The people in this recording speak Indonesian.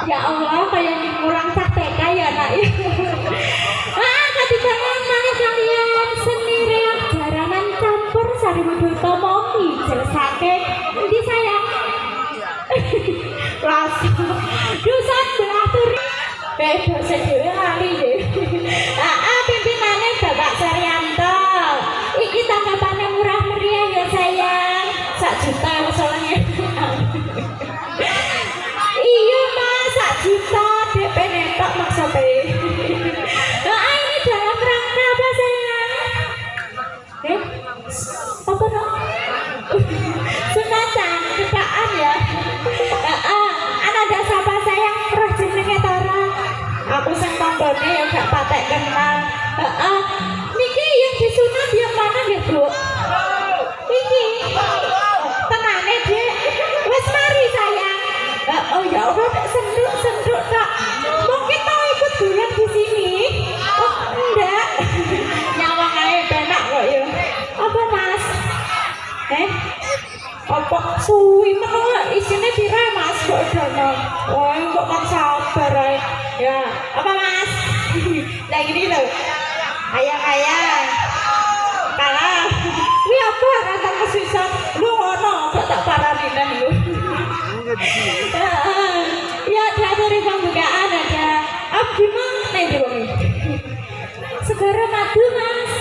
Ya Allah, kayak ini kurang praktek ya nak ya. Katibangan mana kalian seni reak jaranan campur sari widoto momi jelasake di sayang. Rasa dusan beratur dosa dhewe lali deh. Pimpinane Bapak Saryanto. Iki tanggapane murah meriah ya sayang. 1 juta soalnya. Iya Mas, 1 juta DP netok maksudnya. Ini dalam rangka apa sayang? Apa dong? Sunatan, kekaan ya. Ada siapa sayang roh jenenge Tara. Aku sing tanggane ya gak patek kenal. Niki yang disunat yang mana nggih Bu? Iki. Tenane Dek. Wes mari sayang. Oh ya Allah, senduk tak. Mungkin mau ikut bulan di sini. Oh enggak. Nyawang ae penak kok ya. Apa Mas? Apa suwi meneh isine pira Mas kok dono. Oh kok kan sabar ae. Ya, apa Mas? Lah gini lho. Ayang-ayang. Kalah. Kuwi apa rata kesusahan. Lu ngono kok tak parani nang lu. Ya dari pembukaan ada gimana nih Dewi? Segera madu Mas.